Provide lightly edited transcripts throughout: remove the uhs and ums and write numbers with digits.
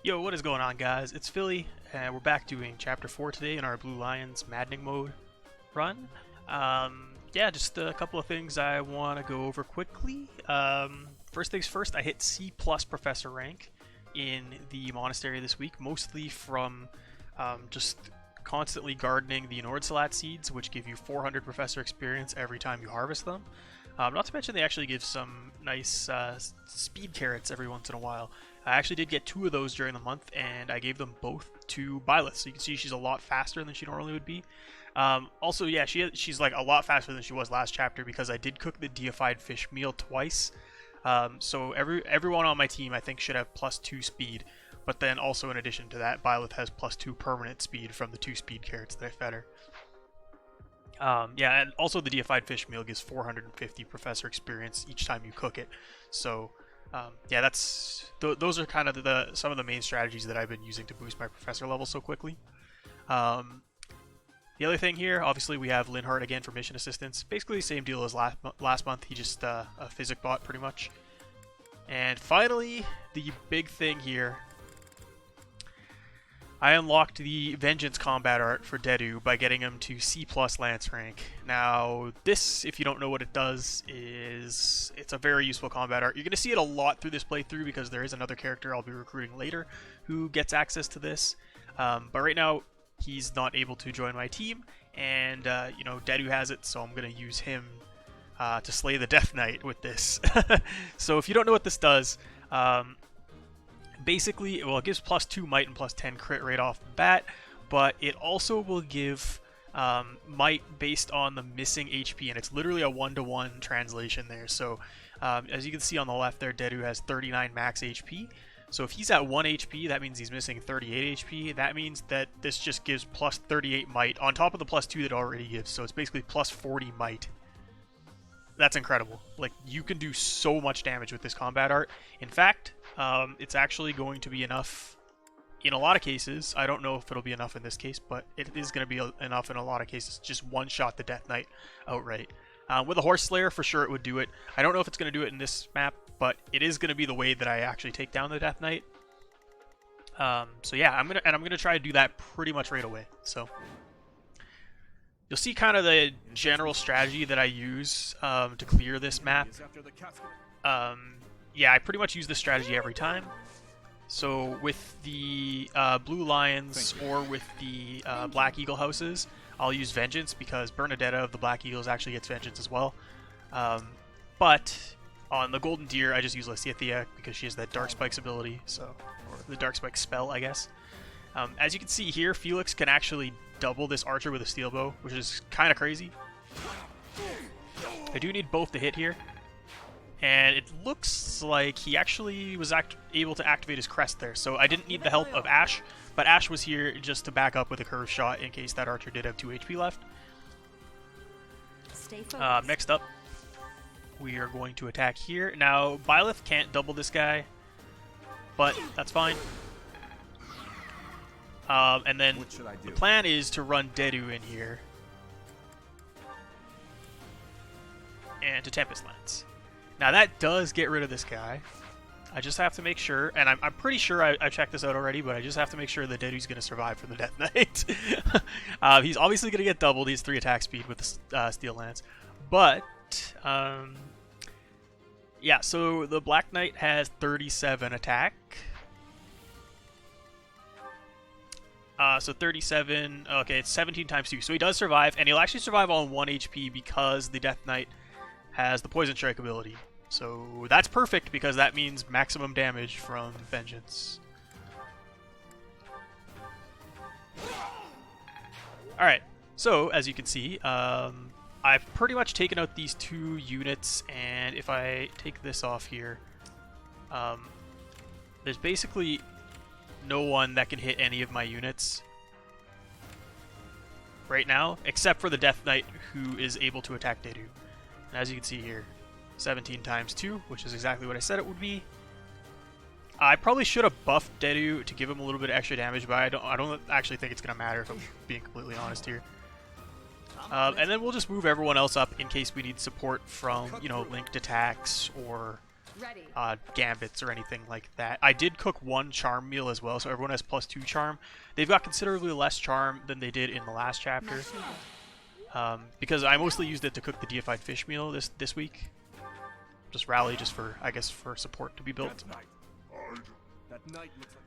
Yo, what is going on, guys? It's Philly, and we're back doing Chapter 4 today in our Blue Lions Maddening mode run. Yeah, just a couple of things I want to go over quickly. First things first, I hit C+ Professor rank in the monastery this week, mostly from just constantly gardening the Nordsalat seeds, which give you 400 Professor experience every time you harvest them. Not to mention they actually give some nice speed carrots every once in a while. I actually did get 2 of those during the month, and I gave them both to Byleth, so you can see she's a lot faster than she normally would be. Also, yeah, she's like a lot faster than she was last chapter because I did cook the deified fish meal twice. So everyone on my team I think should have +2 speed, but then also in addition to that, Byleth has +2 permanent speed from the 2 speed carrots that I fed her. Yeah, and also the deified fish meal gives 450 Professor experience each time you cook it. So yeah, those are kind of some of the main strategies that I've been using to boost my Professor level so quickly. The other thing here, obviously, we have Linhardt again for mission assistance. Basically the same deal as last month. He just a physic bot pretty much. And finally, the big thing here. I unlocked the Vengeance combat art for Dedu by getting him to C+ Lance rank. Now, this, if you don't know what it does, it's a very useful combat art. You're going to see it a lot through this playthrough because there is another character I'll be recruiting later who gets access to this. But right now, he's not able to join my team, and you know, Dedu has it, so I'm going to use him to slay the Death Knight with this. So if you don't know what this does, basically, well, it gives +2 might and +10 crit right off the bat, but it also will give might based on the missing HP, and it's literally a 1-to-1 translation there. So as you can see on the left there, Dedu has 39 max HP. So if he's at 1 HP, that means he's missing 38 HP. That means that this just gives +38 might on top of the +2 that it already gives. So it's basically +40 might. That's incredible. Like, you can do so much damage with this combat art. In fact, it's actually going to be enough in a lot of cases. I don't know if it'll be enough in this case, but it is going to be enough in a lot of cases. Just one-shot the Death Knight outright. With a Horse Slayer, for sure it would do it. I don't know if it's going to do it in this map, but it is going to be the way that I actually take down the Death Knight. So yeah, I'm gonna try to do that pretty much right away. So you'll see kind of the general strategy that I use to clear this map. Yeah, I pretty much use this strategy every time. So with the Blue Lions or with the Black Eagle houses, I'll use Vengeance because Bernadetta of the Black Eagles actually gets Vengeance as well. But on the Golden Deer, I just use Lysithea because she has that Dark Spikes ability, or the Dark Spike spell, I guess. As you can see here, Felix can actually double this archer with a steel bow, which is kind of crazy. I do need both to hit here. And it looks like he actually was able to activate his crest there, so I didn't need the help of Ash, but Ash was here just to back up with a curve shot in case that archer did have 2 HP left. Next up, we are going to attack here. Now, Byleth can't double this guy, but that's fine. And then the plan is to run Dedu in here and to Tempest Lance. Now that does get rid of this guy. I just have to make sure, and I'm pretty sure I checked this out already, but I just have to make sure that Dedu's going to survive from the Death Knight. He's obviously going to get doubled. He has 3 attack speed with the Steel Lance. But, yeah, so the Black Knight has 37 attack. So 37, okay, it's 17 times 2. So he does survive, and he'll actually survive on 1 HP because the Death Knight has the Poison Strike ability. So that's perfect because that means maximum damage from Vengeance. Alright, so as you can see, I've pretty much taken out these 2 units, and if I take this off here, there's basically no one that can hit any of my units right now, except for the Death Knight, who is able to attack Dedu. And as you can see here, 17 times 2, which is exactly what I said it would be. I probably should have buffed Dedu to give him a little bit of extra damage, but I don't actually think it's going to matter if I'm being completely honest here. And then we'll just move everyone else up in case we need support from, you know, linked attacks or gambits or anything like that. I did cook one charm meal as well, so everyone has +2 charm. They've got considerably less charm than they did in the last chapter, because I mostly used it to cook the deified fish meal this week. Just rally, just for, I guess, for support to be built.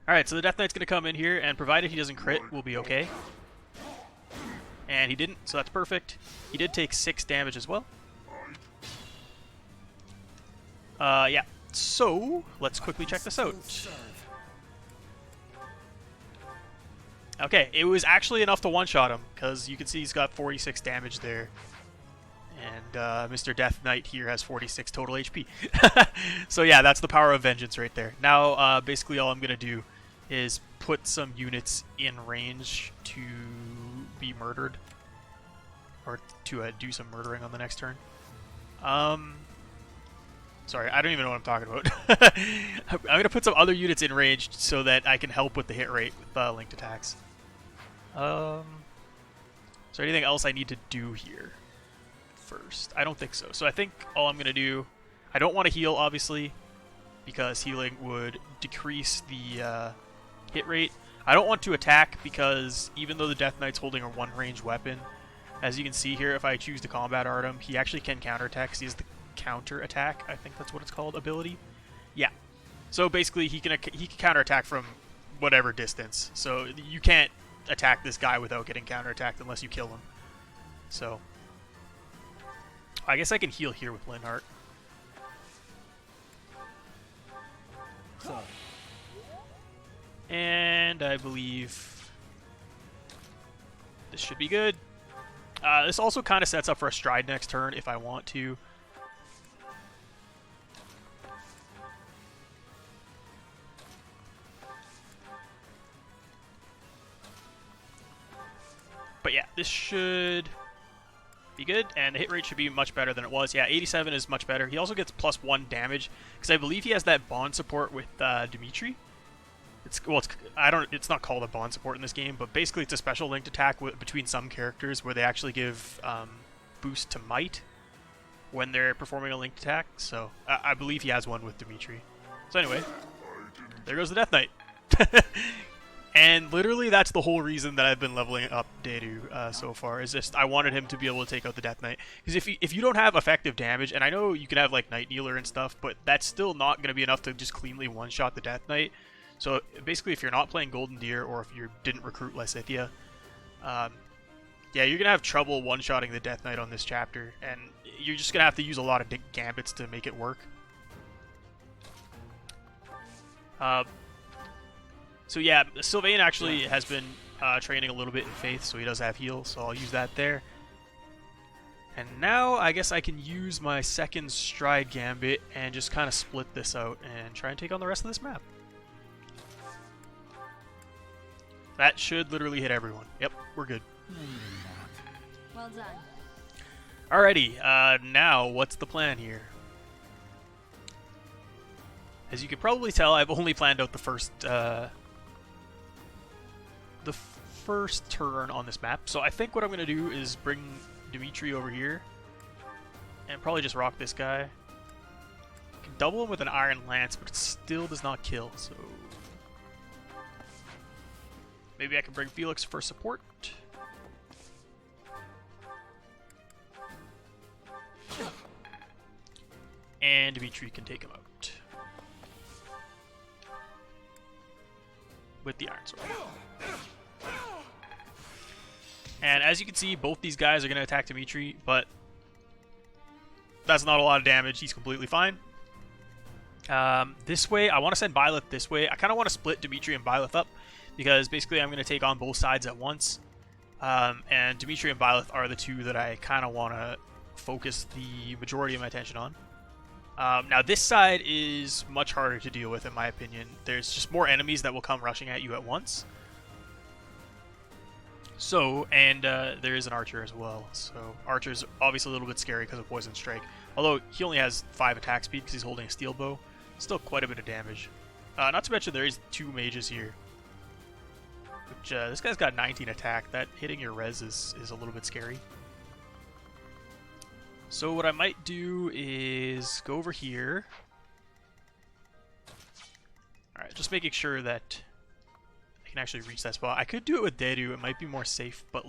Alright, so the Death Knight's going to come in here, and provided he doesn't crit, we'll be okay. And he didn't, so that's perfect. He did take 6 damage as well. Yeah, so let's quickly check this out. Okay, it was actually enough to one-shot him, because you can see he's got 46 damage there. And Mr. Death Knight here has 46 total HP. So yeah, that's the power of vengeance right there. Now, basically all I'm going to do is put some units in range to be murdered. Or to do some murdering on the next turn. Sorry, I don't even know what I'm talking about. I'm going to put some other units in range so that I can help with the hit rate with linked attacks. Is there anything else I need to do here first? I don't think so. So I think all I'm going to do... I don't want to heal, obviously, because healing would decrease the hit rate. I don't want to attack because even though the Death Knight's holding a one-range weapon, as you can see here, if I choose to combat art him, he actually can counterattack because he has the counter-attack, I think that's what it's called, ability. Yeah. So basically, he can counterattack from whatever distance. So you can't attack this guy without getting counterattacked unless you kill him. So I guess I can heal here with Linhardt. And I believe this should be good. This also kind of sets up for a stride next turn if I want to. But yeah, this should be good, and the hit rate should be much better than it was. Yeah, 87 is much better. He also gets +1 damage, because I believe he has that bond support with Dimitri. It's not called a bond support in this game, but basically it's a special linked attack between some characters where they actually give boost to might when they're performing a linked attack. So I believe he has one with Dimitri. So anyway, there goes the Death Knight. And literally that's the whole reason that I've been leveling up Dedu so far, is just I wanted him to be able to take out the Death Knight. Because if you don't have effective damage, and I know you can have like Night Kneeler and stuff, but that's still not going to be enough to just cleanly one-shot the Death Knight. So basically, if you're not playing Golden Deer, or if you didn't recruit Lysithea, yeah, you're going to have trouble one-shotting the Death Knight on this chapter, and you're just going to have to use a lot of gambits to make it work. So yeah, Sylvain actually has been training a little bit in Faith, so he does have heal, so I'll use that there. And now I guess I can use my second Stride Gambit and just kind of split this out and try and take on the rest of this map. That should literally hit everyone. Yep, we're good. Well done. Alrighty, now what's the plan here? As you can probably tell, I've only planned out the first turn on this map. So I think what I'm going to do is bring Dimitri over here and probably just rock this guy. I can double him with an Iron Lance, but it still does not kill, so maybe I can bring Felix for support. And Dimitri can take him out with the Iron Sword. And as you can see, both these guys are going to attack Dimitri, but that's not a lot of damage. He's completely fine. This way, I want to send Byleth this way. I kind of want to split Dimitri and Byleth up, because basically I'm going to take on both sides at once. And Dimitri and Byleth are the two that I kind of want to focus the majority of my attention on. Now this side is much harder to deal with, in my opinion. There's just more enemies that will come rushing at you at once. So, and there is an archer as well. So archer's obviously a little bit scary because of Poison Strike. Although he only has 5 attack speed because he's holding a steel bow. Still quite a bit of damage. Not to mention there is 2 mages here. Which, this guy's got 19 attack. That hitting your res is a little bit scary. So what I might do is go over here Just making sure that I can actually reach that spot. I could do it with Dedu, it might be more safe, but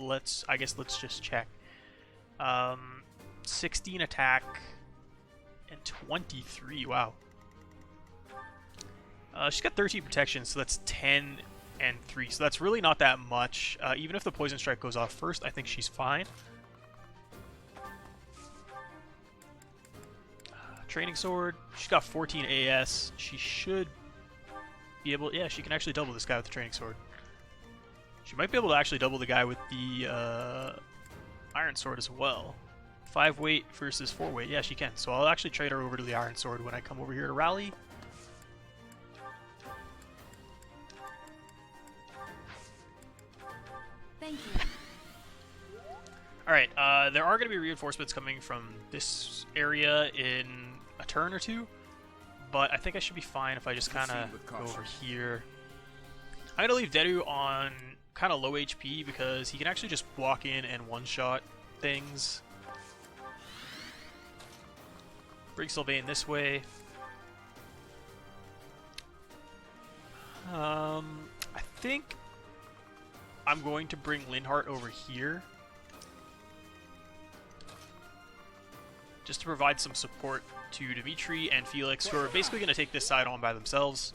I guess let's just check. 16 attack and 23, wow. She's got 13 protection, so that's 10 and 3, so that's really not that much. Even if the poison strike goes off first, I think she's fine. Training sword, she's got 14 AS. She should be able, yeah, she can actually double this guy with the training sword. She might be able to actually double the guy with the iron sword as well. 5 weight versus 4 weight, yeah, she can. So I'll actually trade her over to the iron sword when I come over here to rally. Thank you. Alright, there are going to be reinforcements coming from this area in a turn or two, but I think I should be fine if I just kind of go over here. I'm going to leave Dedu on kind of low HP because he can actually just walk in and one-shot things. Bring Sylvain this way. I think I'm going to bring Linhardt over here, just to provide some support to Dimitri and Felix, who are basically going to take this side on by themselves.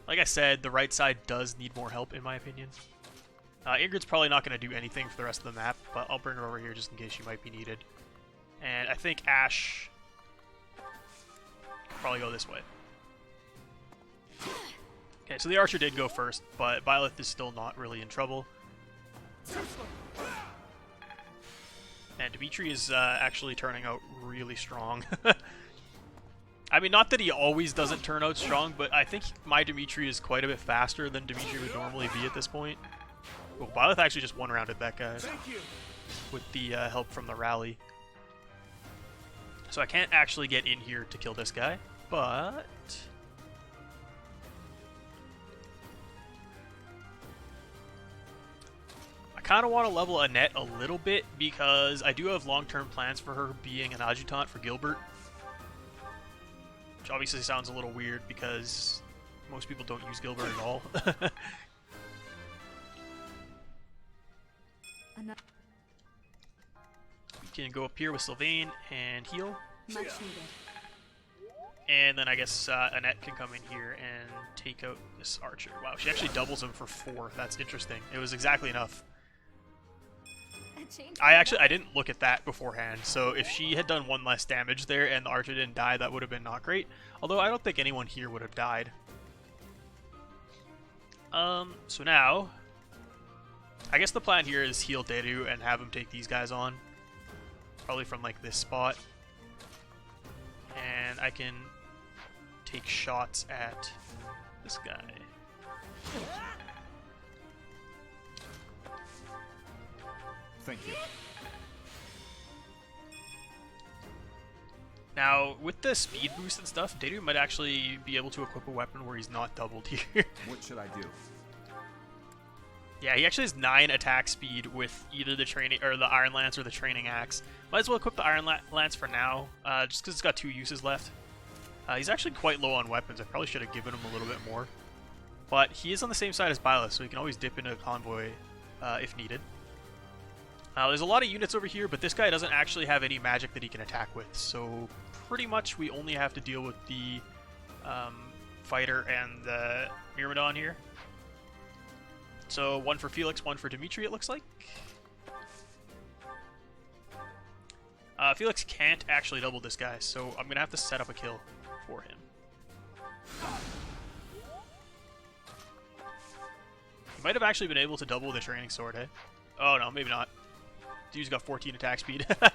Like I said, the right side does need more help, in my opinion. Ingrid's probably not going to do anything for the rest of the map, but I'll bring her over here just in case she might be needed. And I think Ashe can probably go this way. Okay, so the archer did go first, but Byleth is still not really in trouble. And Dimitri is actually turning out really strong. I mean, not that he always doesn't turn out strong, but I think my Dimitri is quite a bit faster than Dimitri would normally be at this point. Oh, Byleth actually just one-rounded that guy with the help from the rally. So I can't actually get in here to kill this guy, but I kind of want to level Annette a little bit because I do have long-term plans for her being an adjutant for Gilbert. Which obviously sounds a little weird because most people don't use Gilbert at all. We can go up here with Sylvain and heal. Much needed. And then I guess Annette can come in here and take out this archer. Wow, she actually doubles him for 4. That's interesting. It was exactly enough. I didn't look at that beforehand, so if she had done 1 less damage there and the archer didn't die, that would have been not great. Although I don't think anyone here would have died. So now, I guess the plan here is heal Dedu and have him take these guys on. Probably from like this spot. And I can take shots at this guy. Thank you. Now, with the speed boost and stuff, Dedu might actually be able to equip a weapon where he's not doubled here. What should I do? Yeah, he actually has 9 attack speed with either the training or the Iron Lance or the Training Axe. Might as well equip the Iron Lance for now, just because it's got 2 uses left. He's actually quite low on weapons. I probably should have given him a little bit more. But he is on the same side as Byleth, so he can always dip into a convoy if needed. There's a lot of units over here, but this guy doesn't actually have any magic that he can attack with, so pretty much we only have to deal with the fighter and the Myrmidon here. So 1 for Felix, 1 for Dimitri, it looks like. Felix can't actually double this guy, so I'm going to have to set up a kill for him. He might have actually been able to double the training sword, eh? Oh no, maybe not. Dude's got 14 attack speed. That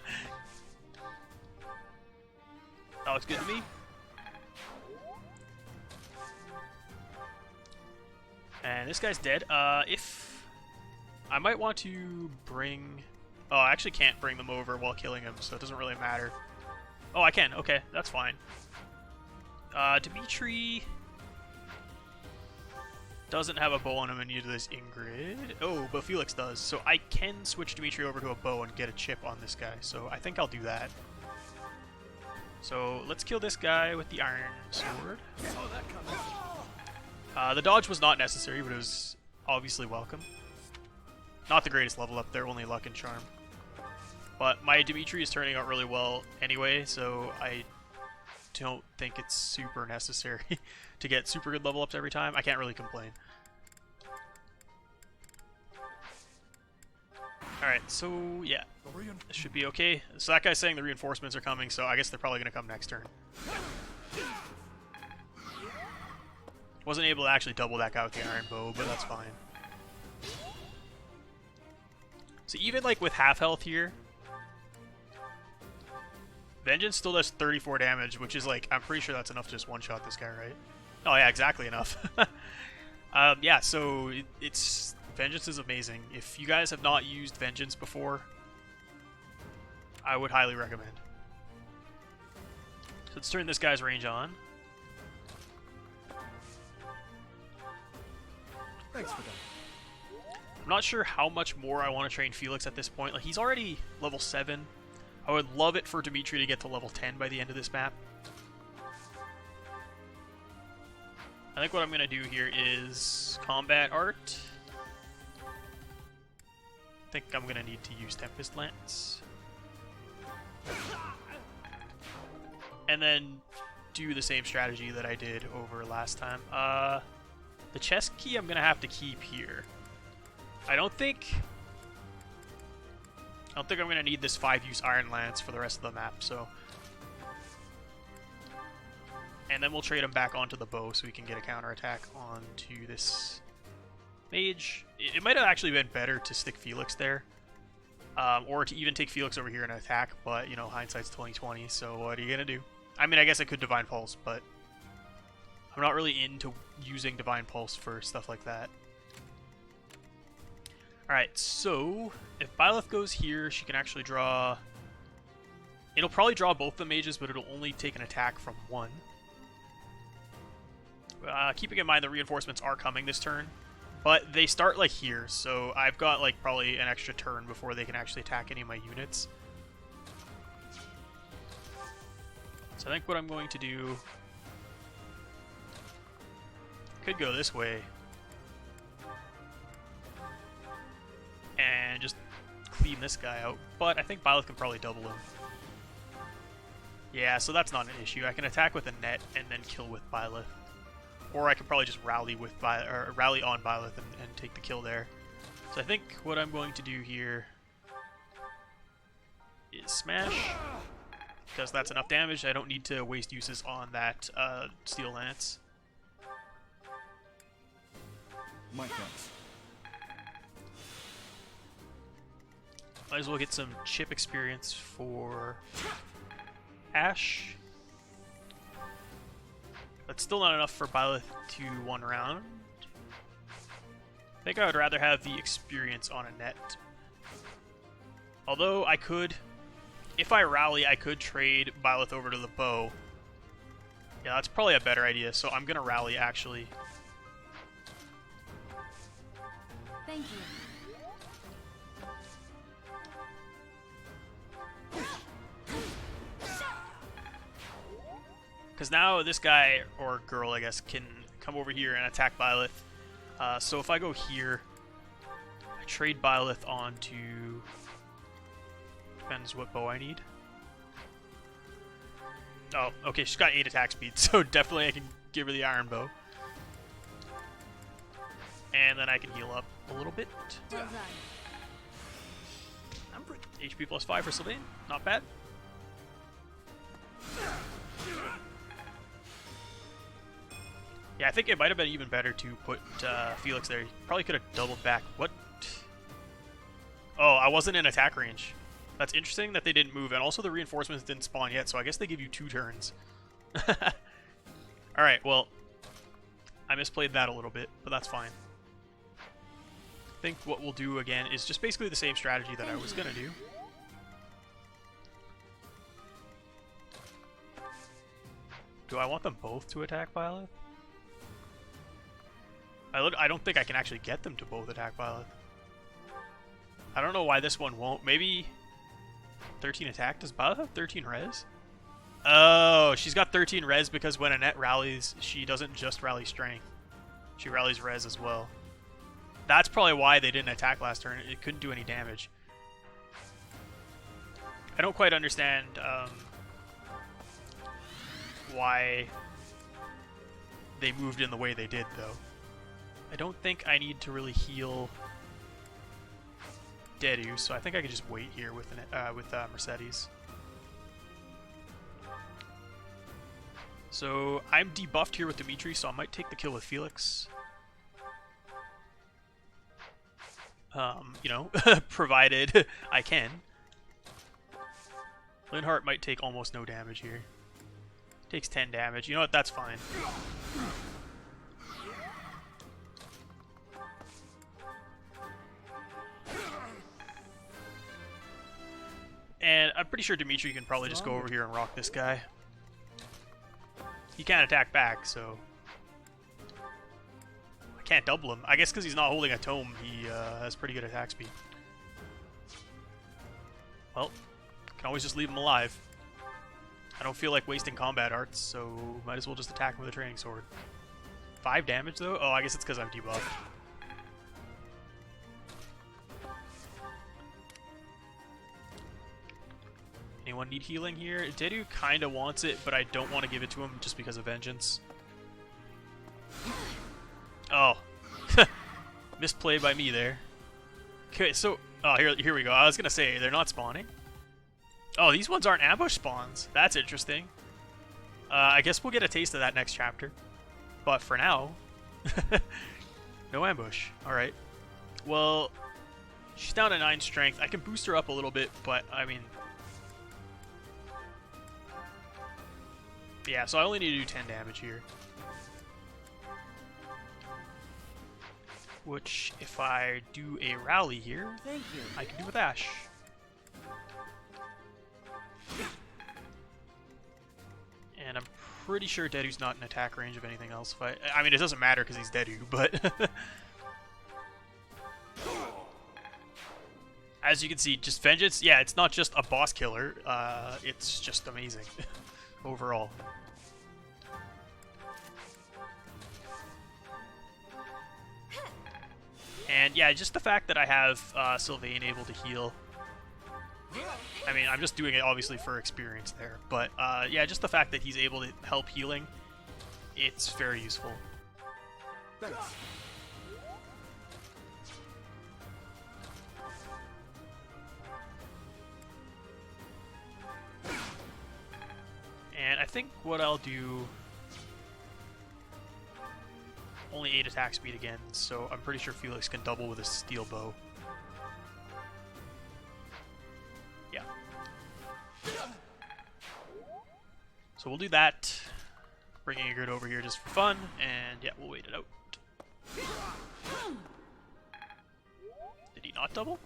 looks good to me. And this guy's dead. If I might want to bring... Oh, I actually can't bring them over while killing him, so it doesn't really matter. Oh, I can. Okay, that's fine. Dimitri doesn't have a bow on him, and neither does Ingrid. Oh, but Felix does. So I can switch Dimitri over to a bow and get a chip on this guy. So I think I'll do that. So let's kill this guy with the iron sword. The dodge was not necessary, but it was obviously welcome. Not the greatest level up there, only luck and charm. But my Dimitri is turning out really well anyway, so I don't think it's super necessary to get super good level ups every time. I can't really complain. Alright, so yeah, this should be okay. So that guy's saying the reinforcements are coming, so I guess they're probably going to come next turn. Wasn't able to actually double that guy with the iron bow, but that's fine. So even like with half health here, Vengeance still does 34 damage, which is like, I'm pretty sure that's enough to just one-shot this guy, right? Oh yeah, exactly enough. Yeah, so it's... Vengeance is amazing. If you guys have not used Vengeance before, I would highly recommend. So let's turn this guy's range on. Thanks for that. I'm not sure how much more I want to train Felix at this point. Like, he's already level 7. I would love it for Dimitri to get to level 10 by the end of this map. I think what I'm going to do here is combat art. I think I'm going to need to use Tempest Lance. And then do the same strategy that I did over last time. The chest key I'm going to have to keep here. I don't think I'm going to need this 5-use Iron Lance for the rest of the map, so... And then we'll trade him back onto the bow so we can get a counterattack onto this mage. It might have actually been better to stick Felix there. Or to even take Felix over here and attack, but, you know, hindsight's 20/20, so what are you going to do? I mean, I guess I could Divine Pulse, but I'm not really into using Divine Pulse for stuff like that. Alright, so if Byleth goes here, she can actually draw... It'll probably draw both the mages, but it'll only take an attack from one. Keeping in mind the reinforcements are coming this turn, but they start like here, so I've got like probably an extra turn before they can actually attack any of my units. So I think what I'm going to do... Could go this way. And just clean this guy out. But I think Byleth can probably double him. Yeah, so that's not an issue. I can attack with a net and then kill with Byleth. Or I could probably just rally with rally on Byleth and take the kill there. So I think what I'm going to do here is smash. Because that's enough damage. I don't need to waste uses on that Steel Lance. My thanks. Might as well get some chip experience for Ash. That's still not enough for Byleth to one round. I think I would rather have the experience on a net. Although I could, if I rally, I could trade Byleth over to the bow. Yeah, that's probably a better idea, so I'm going to rally actually. Thank you. Because now this guy, or girl I guess, can come over here and attack Byleth. So if I go here, I trade Byleth onto... Depends what bow I need. Oh, okay, she's got 8 attack speed, so definitely I can give her the iron bow. And then I can heal up a little bit. Well done. HP plus 5 for Sylvain, not bad. Yeah, I think it might have been even better to put Felix there. He probably could have doubled back. What? Oh, I wasn't in attack range. That's interesting that they didn't move, and also the reinforcements didn't spawn yet, so I guess they give you 2 turns. Alright, well, I misplayed that a little bit, but that's fine. I think what we'll do again is just basically the same strategy that I was going to do. Do I want them both to attack Byleth? I don't think I can actually get them to both attack Byleth. I don't know why this one won't. Maybe 13 attack? Does Byleth have 13 res? Oh, she's got 13 res because when Annette rallies, she doesn't just rally strength. She rallies res as well. That's probably why they didn't attack last turn. It couldn't do any damage. I don't quite understand why they moved in the way they did, though. I don't think I need to really heal Dedu, so I think I could just wait here with Mercedes. So I'm debuffed here with Dimitri, so I might take the kill with Felix. You know, provided I can. Linhardt might take almost no damage here. Takes 10 damage. You know what? That's fine. And I'm pretty sure Dimitri can probably just go over here and rock this guy. He can't attack back, so I can't double him. I guess because he's not holding a tome, he has pretty good attack speed. Well, can always just leave him alive. I don't feel like wasting combat arts, so might as well just attack him with a training sword. 5 damage though? Oh, I guess it's because I'm debuffed. Anyone need healing here? Dedu kinda wants it, but I don't want to give it to him just because of vengeance. Oh. Misplay by me there. Okay, so... Oh, here we go. I was gonna say, they're not spawning. Oh, these ones aren't ambush spawns. That's interesting. I guess we'll get a taste of that next chapter. But for now... no ambush. Alright. Well, she's down to 9 strength. I can boost her up a little bit, but, I mean... Yeah, so I only need to do 10 damage here. Which, if I do a rally here, Thank you. I can do with Ash. And I'm pretty sure Dedu's not in attack range of anything else. If I mean, it doesn't matter because he's Dedu, but... As you can see, just Vengeance, yeah, it's not just a boss killer, it's just amazing. Overall. And yeah, just the fact that I have Sylvain able to heal. I mean, I'm just doing it obviously for experience there, but yeah, just the fact that he's able to help healing, it's very useful. Thanks. And I think what I'll do... Only 8 attack speed again, so I'm pretty sure Felix can double with a steel bow. Yeah. So we'll do that. Bringing Ingrid over here just for fun, and yeah, we'll wait it out. Did he not double?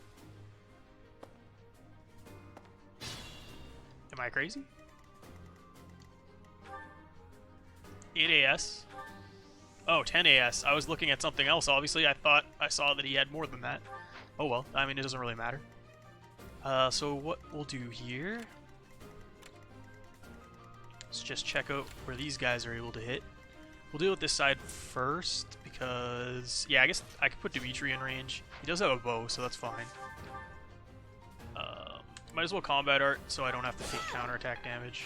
Am I crazy? 8 AS. Oh, 10 AS. I was looking at something else, obviously. I thought I saw that he had more than that. Oh well, I mean, it doesn't really matter. So what we'll do here... Let's just check out where these guys are able to hit. We'll deal with this side first, because... Yeah, I guess I could put Dimitri in range. He does have a bow, so that's fine. Might as well combat art, so I don't have to take counterattack damage.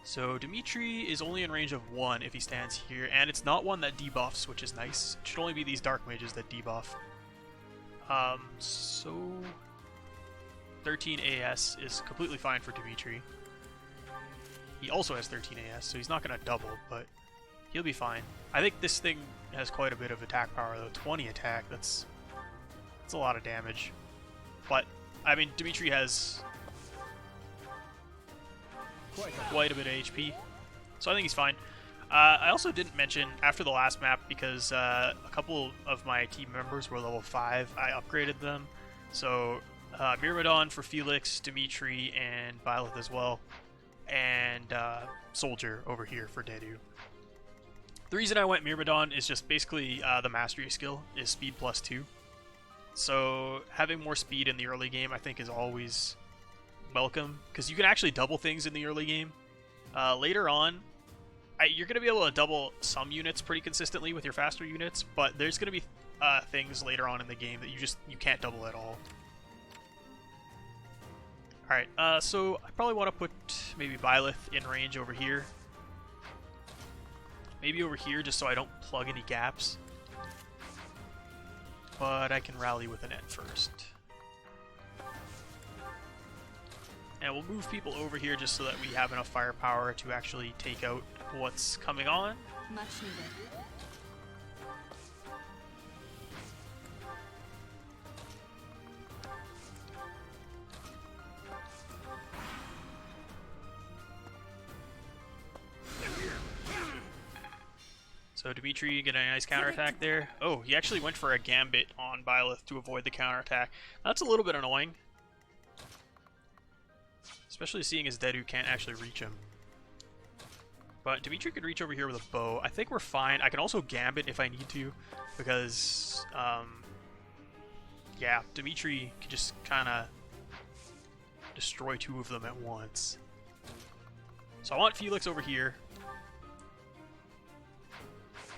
So Dimitri is only in range of 1 if he stands here, and it's not one that debuffs, which is nice. It should only be these dark mages that debuff. So 13 AS is completely fine for Dimitri. He also has 13 AS, so he's not going to double, but he'll be fine. I think this thing has quite a bit of attack power, though. 20 attack, that's a lot of damage. But, I mean, Dimitri has... quite a bit of HP, so I think he's fine. I also didn't mention after the last map, because a couple of my team members were level 5, I upgraded them. So Myrmidon for Felix, Dimitri, and Byleth as well, and Soldier over here for Dedu. The reason I went Myrmidon is just basically the mastery skill is speed +2. So having more speed in the early game, I think, is always welcome, because you can actually double things in the early game. Later on, you're going to be able to double some units pretty consistently with your faster units, but there's going to be things later on in the game that you can't double at all. Alright, so I probably want to put maybe Byleth in range over here. Maybe over here, just so I don't plug any gaps. But I can rally with a net first. And we'll move people over here just so that we have enough firepower to actually take out what's coming on. Much needed. So Dimitri get a nice counterattack there. Oh, he actually went for a gambit on Byleth to avoid the counterattack. That's a little bit annoying. Especially seeing as Dedu can't actually reach him. But Dimitri could reach over here with a bow. I think we're fine. I can also gambit if I need to, because, yeah, Dimitri can just kind of destroy two of them at once. So I want Felix over here.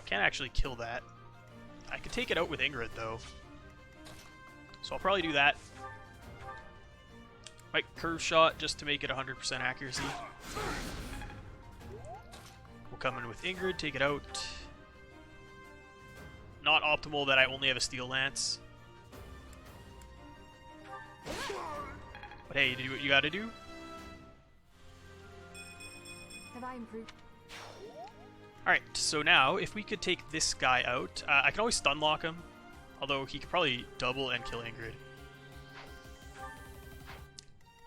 Can't actually kill that. I could take it out with Ingrid, though. So I'll probably do that. Might curve shot just to make it 100% accuracy. We'll come in with Ingrid, take it out. Not optimal that I only have a steel lance. But hey, you do what you gotta do. Have I improved? Alright, so now, if we could take this guy out, I can always stun lock him, although he could probably double and kill Ingrid.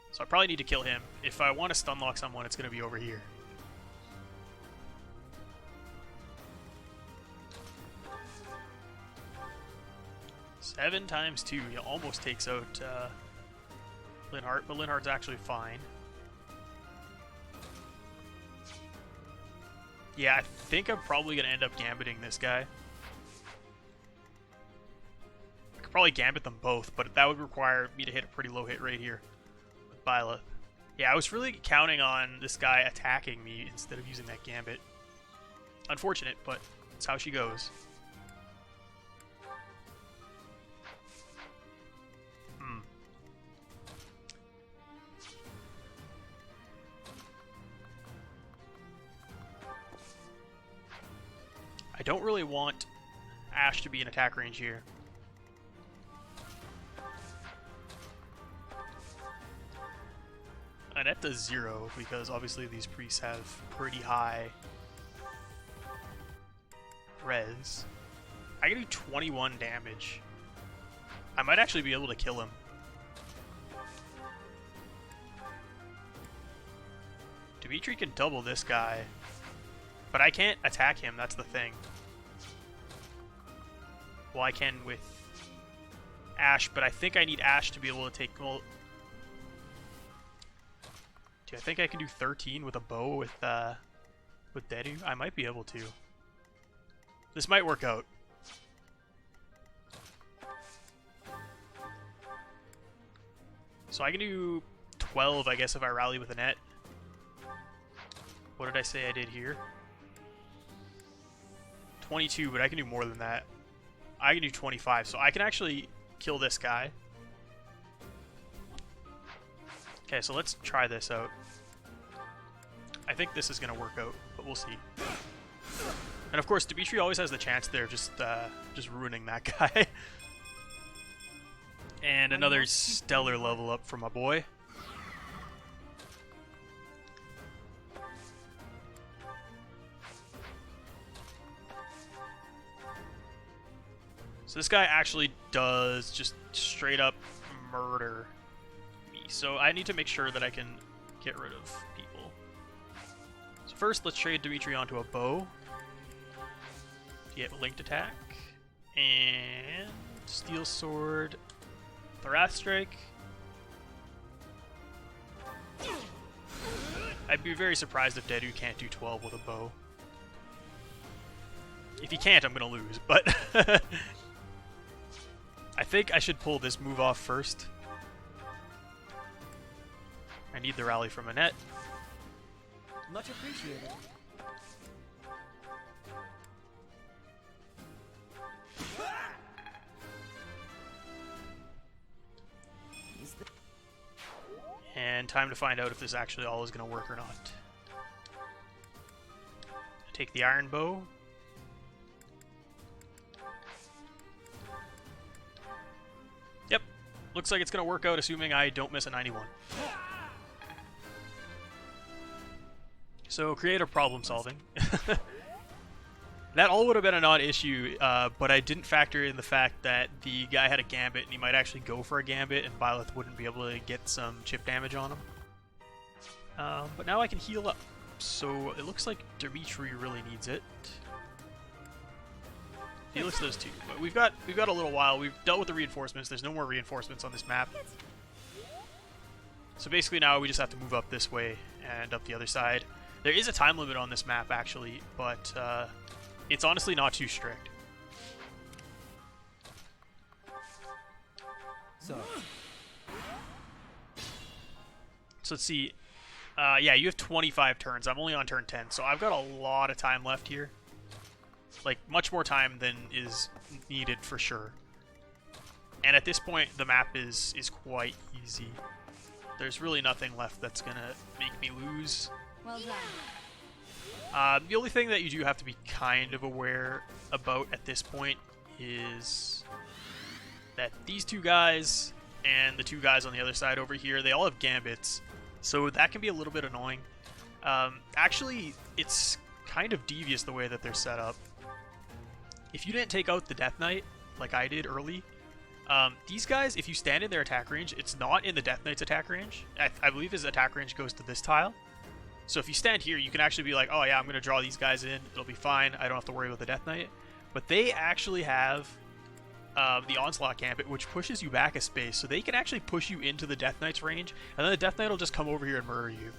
So I probably need to kill him. If I want to stun lock someone, it's going to be over here. Seven times 2, he almost takes out Linhardt, but Linhardt's actually fine. Yeah, I think I'm probably going to end up gambiting this guy. I could probably gambit them both, but that would require me to hit a pretty low hit rate here with Byleth. Yeah, I was really counting on this guy attacking me instead of using that gambit. Unfortunate, but that's how she goes. I don't really want Ash to be in attack range here. Annette does 0 because obviously these priests have pretty high res. I can do 21 damage. I might actually be able to kill him. Dimitri can double this guy, but I can't attack him, that's the thing. Well, I can with Ash, but I think I need Ash to be able to take... Well, do I think I can do 13 with a bow with Dedu? I might be able to. This might work out. So I can do 12, I guess, if I rally with a net. What did I say I did here? 22, but I can do more than that. I can do 25, so I can actually kill this guy. Okay, so let's try this out. I think this is going to work out, but we'll see. And of course, Dimitri always has the chance there of just ruining that guy. And another stellar level up for my boy. So this guy actually does just straight up murder me. So I need to make sure that I can get rid of people. So first, let's trade Dimitri onto a bow to get linked attack. And steel sword, Thorath strike. I'd be very surprised if Dedu can't do 12 with a bow. If he can't, I'm gonna lose, but think I should pull this move off first. I need the rally from Annette. Much appreciated. And time to find out if this actually all is going to work or not. Take the iron bow. Yep. Looks like it's going to work out, assuming I don't miss a 91. So, creative problem solving. That all would have been a non-issue, but I didn't factor in the fact that the guy had a gambit, and he might actually go for a gambit, and Byleth wouldn't be able to get some chip damage on him. But now I can heal up, so it looks like Dimitri really needs it. Felix does too, but we've got a little while. We've dealt with the reinforcements. There's no more reinforcements on this map. So basically now we just have to move up this way and up the other side. There is a time limit on this map, actually, but it's honestly not too strict. So let's see. Yeah, you have 25 turns. I'm only on turn 10, so I've got a lot of time left here. Like, much more time than is needed for sure. And at this point, the map is quite easy. There's really nothing left that's gonna make me lose. Well done. The only thing that you do have to be kind of aware about at this point is that these two guys and the two guys on the other side over here, they all have gambits, so that can be a little bit annoying. Actually, it's kind of devious the way that they're set up. If you didn't take out the Death Knight, like I did early, these guys, if you stand in their attack range, it's not in the Death Knight's attack range. I believe his attack range goes to this tile. So if you stand here, you can actually be like, oh yeah, I'm going to draw these guys in. It'll be fine. I don't have to worry about the Death Knight. But they actually have the Onslaught Gambit, which pushes you back a space. So they can actually push you into the Death Knight's range, and then the Death Knight will just come over here and murder you.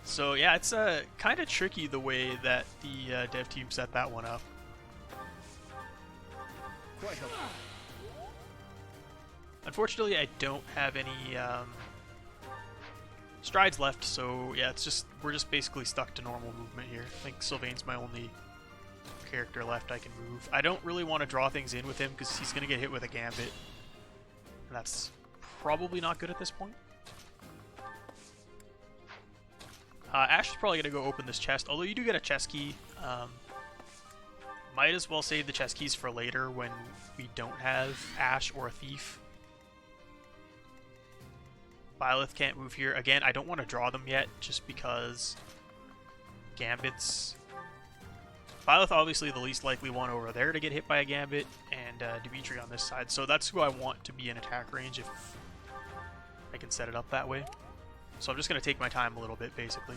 So yeah, it's kind of tricky the way that the dev team set that one up. quite helpful. Unfortunately, I don't have any strides left, so yeah, we're just basically stuck to normal movement here. I think Sylvain's my only character left I can move. I don't really want to draw things in with him because he's going to get hit with a gambit, and that's probably not good at this point. Ash is probably going to go open this chest, although you do get a chest key. Might as well save the chest keys for later when we don't have Ash or a thief. Byleth can't move here. Again, I don't want to draw them yet, just because gambits. Byleth obviously the least likely one over there to get hit by a gambit, and Dimitri on this side. So that's who I want to be in attack range if I can set it up that way. So I'm just going to take my time a little bit, basically.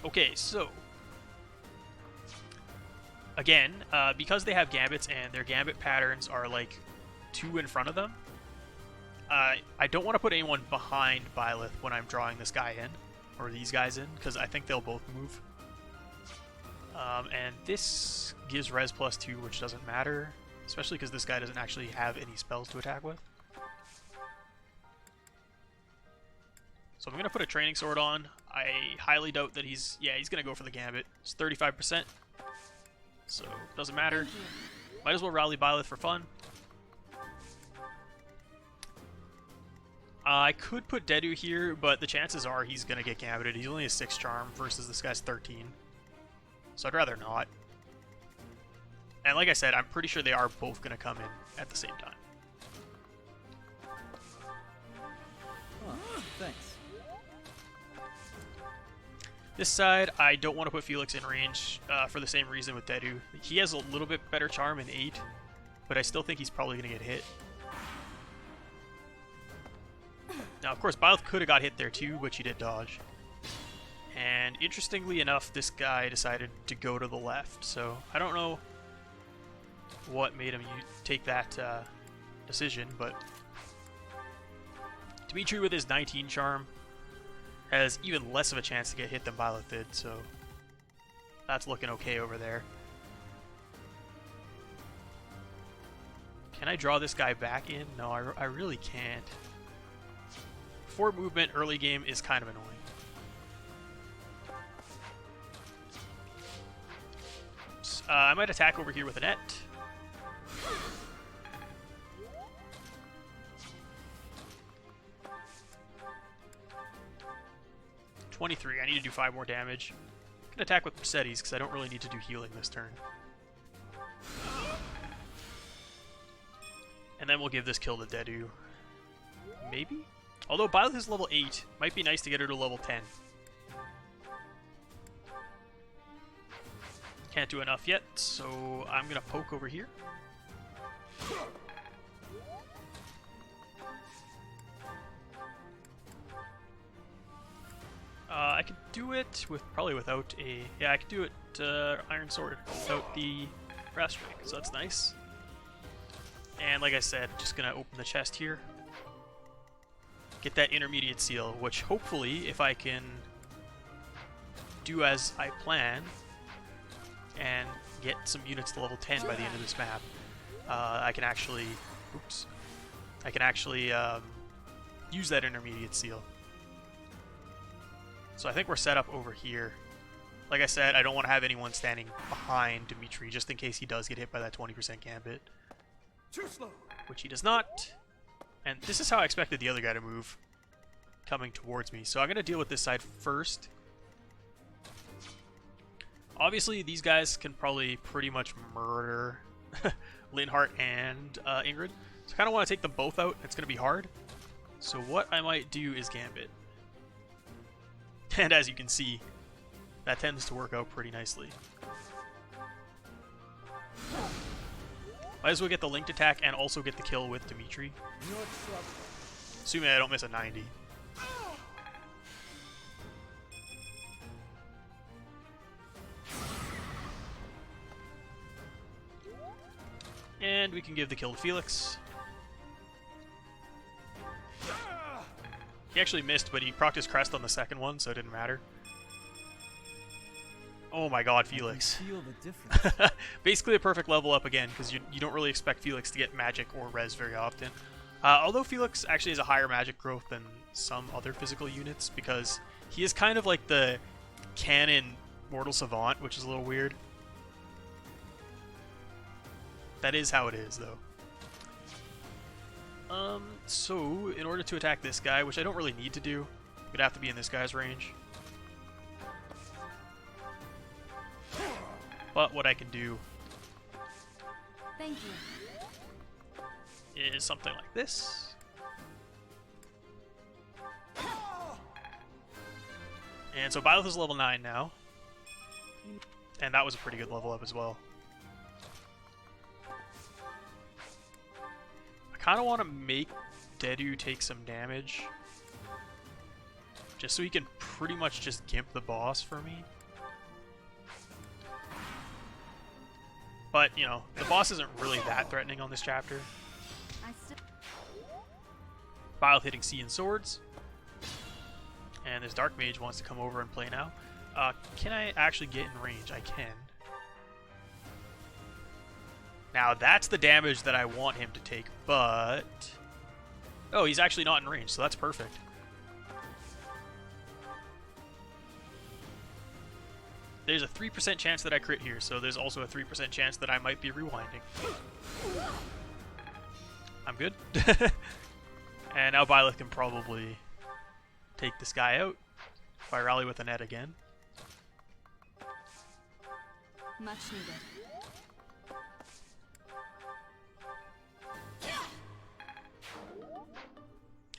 Okay, so again, because they have gambits and their gambit patterns are like 2 in front of them, I don't want to put anyone behind Byleth when I'm drawing this guy in, or these guys in, because I think they'll both move. And this gives res +2, which doesn't matter, especially because this guy doesn't actually have any spells to attack with. So I'm going to put a training sword on. I highly doubt that he's going to go for the gambit. It's 35%, so doesn't matter. Might as well rally Byleth for fun. I could put Dedu here, but the chances are he's going to get gambited. He's only a 6 charm versus this guy's 13. So I'd rather not. And like I said, I'm pretty sure they are both going to come in at the same time. Oh, thanks. This side, I don't want to put Felix in range for the same reason with Dedu. He has a little bit better charm in 8, but I still think he's probably going to get hit. Now, of course, Byleth could have got hit there too, but she did dodge. And interestingly enough, this guy decided to go to the left, so I don't know what made him take that decision, but Dimitri with his 19 charm has even less of a chance to get hit than Byleth did, so that's looking okay over there. Can I draw this guy back in? No, I really can't. 4 movement early game is kind of annoying. I might attack over here with a net. I need to do 5 more damage. I can attack with Mercedes because I don't really need to do healing this turn. And then we'll give this kill to Dedu. Maybe? Although Byleth is level 8, might be nice to get her to level 10. Can't do enough yet, so I'm going to poke over here. I could do it with probably without a... Yeah, I could do it Iron Sword without the Brass Strike, so that's nice. And like I said, just going to open the chest here. Get that intermediate seal, which hopefully, if I can do as I plan and get some units to level 10 by the end of this map, I can actually... Oops. I can actually use that intermediate seal. So I think we're set up over here. Like I said, I don't want to have anyone standing behind Dimitri, just in case he does get hit by that 20% gambit. Too slow. Which he does not. And this is how I expected the other guy to move, coming towards me. So I'm going to deal with this side first. Obviously, these guys can probably pretty much murder Linhardt and Ingrid. So I kind of want to take them both out. It's going to be hard. So what I might do is Gambit. And as you can see, that tends to work out pretty nicely. Might as well get the linked attack and also get the kill with Dimitri. Assuming I don't miss a 90. And we can give the kill to Felix. He actually missed, but he procced his crest on the second one, so it didn't matter. Oh my god, Felix. Feel the difference. Basically a perfect level up again, because you don't really expect Felix to get magic or res very often. Although Felix actually has a higher magic growth than some other physical units, because he is kind of like the canon Mortal Savant, which is a little weird. That is how it is, though. So, in order to attack this guy, which I don't really need to do, would have to be in this guy's range. But what I can do Thank you. is something like this. And so Byleth is level 9 now. And that was a pretty good level up as well. I kind of want to make Dedu take some damage, just so he can pretty much just gimp the boss for me. But, you know, the boss isn't really that threatening on this chapter. Byleth hitting C and swords. And this Dark Mage wants to come over and play now. Can I actually get in range? I can. Now, that's the damage that I want him to take, but... Oh, he's actually not in range, so that's perfect. There's a 3% chance that I crit here, so there's also a 3% chance that I might be rewinding. I'm good. And now Byleth can probably take this guy out if I rally with a net again. Much needed.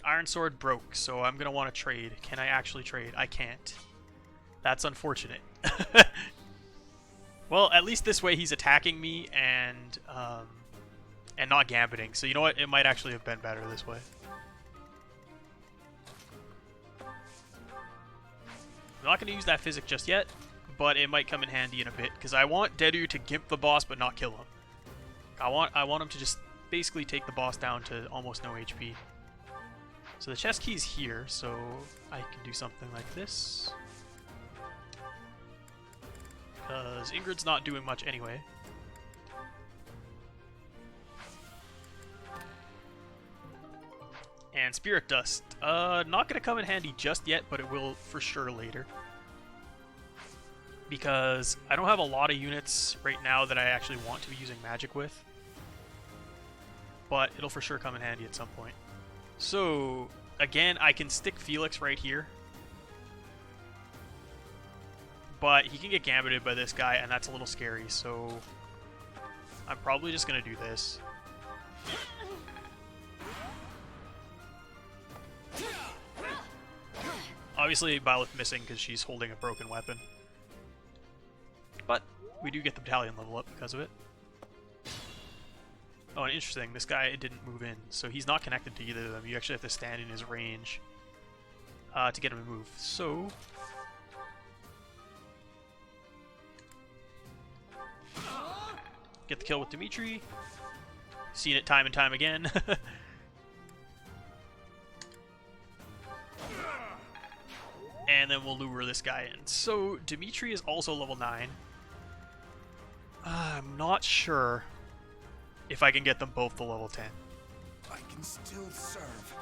Iron Sword broke, so I'm going to want to trade. Can I actually trade? I can't. That's unfortunate. Well, at least this way he's attacking me and not gambiting. So you know what? It might actually have been better this way. I'm not going to use that physic just yet, but it might come in handy in a bit, because I want Dedu to gimp the boss but not kill him. I want him to just basically take the boss down to almost no HP. So the chest key's here, so I can do something like this. Because Ingrid's not doing much anyway. And Spirit Dust. Not gonna come in handy just yet, but it will for sure later. Because I don't have a lot of units right now that I actually want to be using magic with. But it'll for sure come in handy at some point. So, again, I can stick Felix right here. But he can get gambited by this guy, and that's a little scary, so I'm probably just going to do this. Obviously, Violet's missing because she's holding a broken weapon. But we do get the battalion level up because of it. Oh, and interesting, this guy didn't move in, so he's not connected to either of them. You actually have to stand in his range to get him to move. So get the kill with Dimitri. Seen it time and time again. And then we'll lure this guy in. So Dimitri is also level 9. I'm not sure if I can get them both to level 10. I can still serve.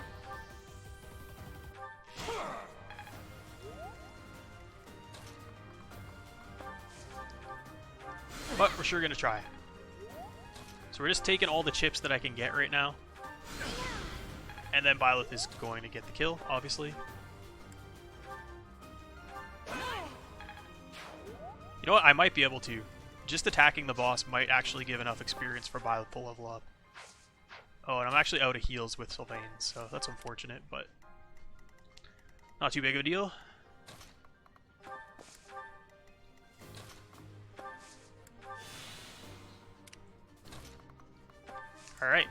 But we're sure going to try. So we're just taking all the chips that I can get right now. And then Byleth is going to get the kill, obviously. You know what? I might be able to. Just attacking the boss might actually give enough experience for Byleth to level up. Oh, and I'm actually out of heals with Sylvain, so that's unfortunate, but not too big of a deal. Alright.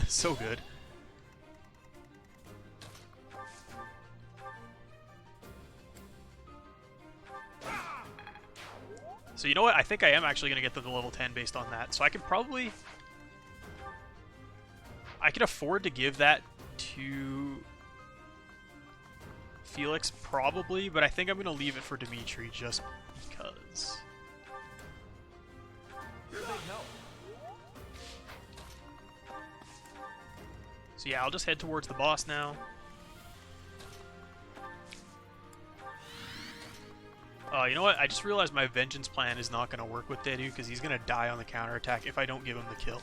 So good. So you know what? I think I am actually going to get them to level 10 based on that. So I could probably... I could afford to give that to Felix, probably, but I think I'm going to leave it for Dimitri just because. So yeah, I'll just head towards the boss now. You know what? I just realized my vengeance plan is not going to work with Dedu because he's going to die on the counterattack if I don't give him the kill.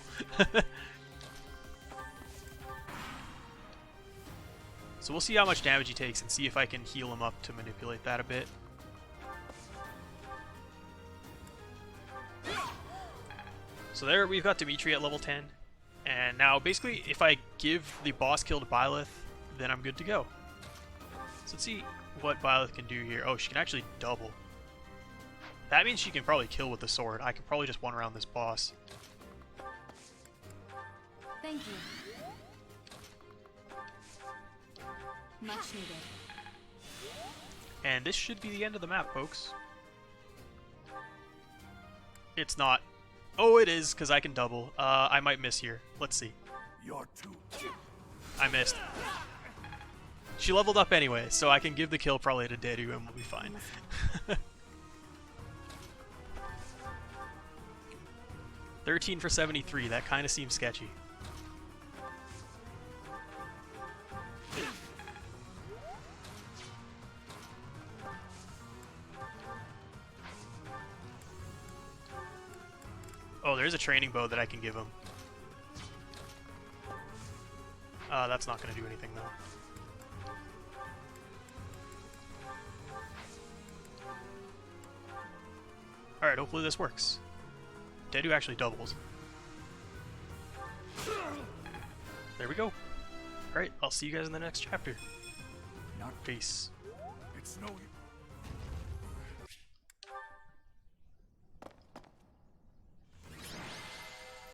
So we'll see how much damage he takes and see if I can heal him up to manipulate that a bit. So there we've got Dimitri at level 10. And now basically if I give the boss kill to Byleth, then I'm good to go. So let's see what Byleth can do here. Oh, she can actually double. That means she can probably kill with the sword. I can probably just one around this boss. Thank you. Much needed. And this should be the end of the map, folks. It's not. Oh, it is, because I can double. I might miss here. Let's see. You're too. I missed. She leveled up anyway, so I can give the kill probably to Dedu and we'll be fine. 13 for 73, that kind of seems sketchy. Oh, there's a training bow that I can give him. That's not going to do anything though. Alright, hopefully this works. Dedu actually doubles. There we go. Alright, I'll see you guys in the next chapter. Not Peace. It's no.